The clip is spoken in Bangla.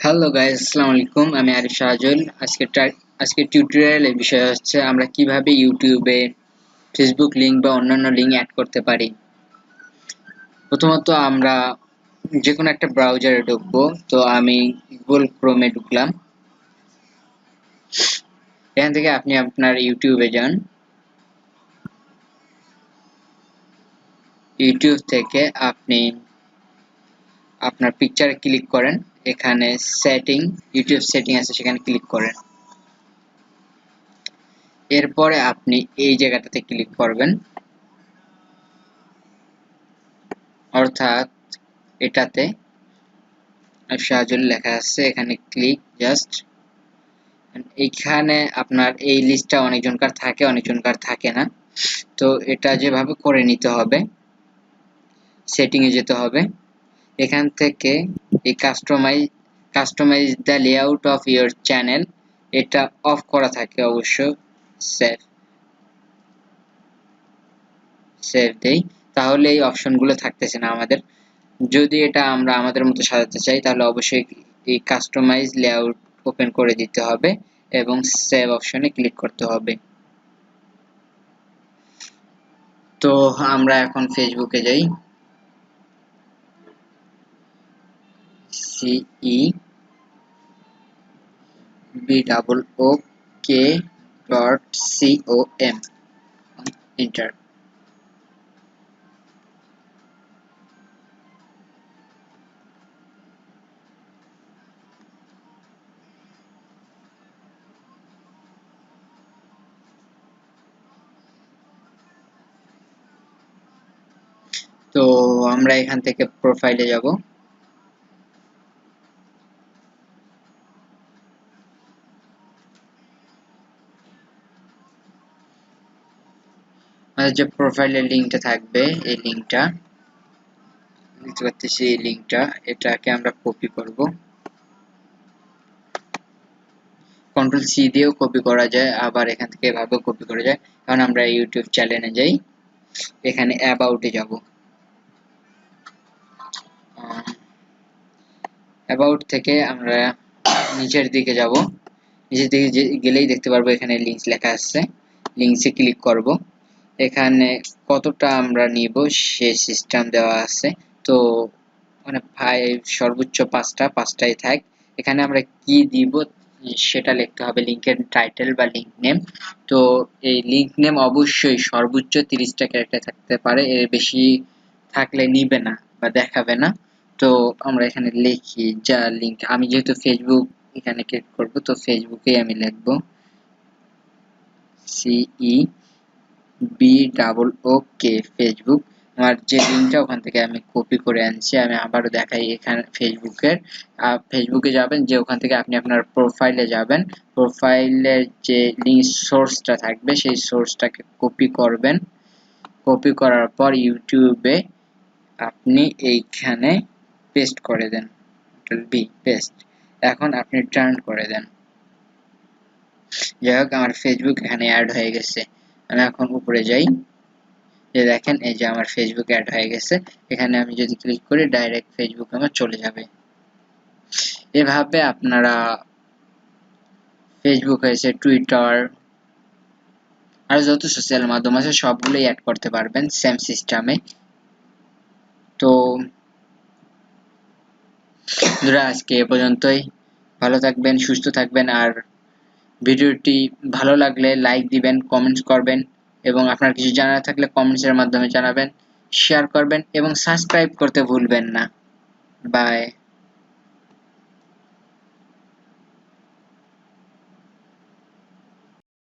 হ্যালো গাইস, আসসালামু আলাইকুম। আমি আরিফ শাহজুল। আজকে টিউটোরিয়ালের বিষয় হচ্ছে আমরা কিভাবে ইউটিউবে ফেসবুক লিংক বা অন্যান্য লিংক অ্যাড করতে পারি। প্রথমত আমরা যে কোনো একটা ব্রাউজারে ঢুকবো। তো আমি গুগল ক্রোমে ঢুকলাম। এখান থেকে আপনি আপনার ইউটিউবে যান। ইউটিউব থেকে আপনি আপনার পিকচারে ক্লিক করেন। এখানে ইউটিউব সেটিং আছে, সেখানে ক্লিক করেন। এরপরে আপনি এই জায়গাটাতে ক্লিক করবেন, অর্থাৎ এটাতে শাহজুল লেখা আছে, এখানে ক্লিক জাস্ট। এখানে আপনার এই লিস্টটা অনেকজনকার থাকে, অনেকজনকার থাকে না। তো এটা যেভাবে করে নিতে হবে, সেটিং এ যেতে হবে। এখান থেকে এই customise the layout of your channel, এটা অফ করা থাকে অবশ্য। সেভ দেই, তাহলে এই অপশনগুলো থাকতেছে না আমাদের। যদি এটা আমরা আমাদের মতো সাজাতে চাই, তাহলে অবশ্যই এই কাস্টমাইজ লেআউট ওপেন করে দিতে হবে এবং সেভ অপশনে ক্লিক করতে হবে। তো আমরা এখন ফেসবুকে যাই। CEBOOK.com, enter. তো আমরা এখান থেকে প্রোফাইলে যাব। আমাদের যে প্রোফাইলের লিংকটা থাকবে, এই লিংকটা দেখতে পাচ্ছি, এই লিংকটা, এটাকে আমরা কপি করব। কন্ট্রোল সি দিয়েও কপি করা যায়, আবার এখান থেকে এভাবেও কপি করা যায়। কারণ আমরা ইউটিউব চ্যানেলে যাই, এখানে অ্যাবাউটে যাব। অ্যাবাউট থেকে আমরা নিচের দিকে যাব। নিচের দিকে গেলেই দেখতে পারবো এখানে লিংকস লেখা আছে। লিংকসে ক্লিক করব। এখানে কতটা আমরা নিব সেই সিস্টেম দেওয়া আছে। তো মানে সর্বোচ্চ পাঁচটাই থাক। এখানে আমরা কি দিব সেটা লিখতে হবে, লিংকের টাইটেল বা লিংক নেম। তো এই লিংক নেম অবশ্যই সর্বোচ্চ 30টা ক্যারেক্টার থাকতে পারে, এর বেশি থাকলে নিবে না বা দেখাবে না। তো আমরা এখানে লিখি যা লিংক, আমি যেহেতু ফেসবুক এখানে ক্লিক করব, তো ফেসবুকেই আমি লিখব CEBOOK ফেসবুক। আমার যে লিংকটা ওখান থেকে আমি কপি করে আনছি, আমি আবারও দেখাই। এখানে ফেসবুকে যাবেন, যে ওখান থেকে আপনি আপনার প্রোফাইলে যাবেন। প্রোফাইলের যে লিংক সোর্সটা থাকবে, সেই সোর্সটাকে কপি করবেন। কপি করার পর ইউটিউবে আপনি এইখানে পেস্ট করে দেন, পেস্ট। এখন আপনি টার্ন করে দেন। যাই হোক, আমার ফেসবুক এখানে অ্যাড হয়ে গেছে। আমি এখন উপরে যাই, যে দেখেন এই যে আমার ফেসবুক অ্যাড হয়ে গেছে। এখানে আমি যদি ক্লিক করি, ডাইরেক্ট ফেসবুক আমার চলে যাবে। এভাবে আপনারা ফেসবুক হয়েছে, টুইটার আর যত সোশ্যাল মাধ্যম আছে সবগুলোই অ্যাড করতে পারবেন সেম সিস্টেমে। তো বন্ধুরা, আজকে এ পর্যন্তই। ভালো থাকবেন, সুস্থ থাকবেন। আর ভিডিওটি ভালো লাগলে লাইক দিবেন, কমেন্টস করবেন, এবং আপনার কিছু জানার থাকলে কমেন্টসের মাধ্যমে জানাবেন, শেয়ার করবেন এবং সাবস্ক্রাইব করতে ভুলবেন না। বাই।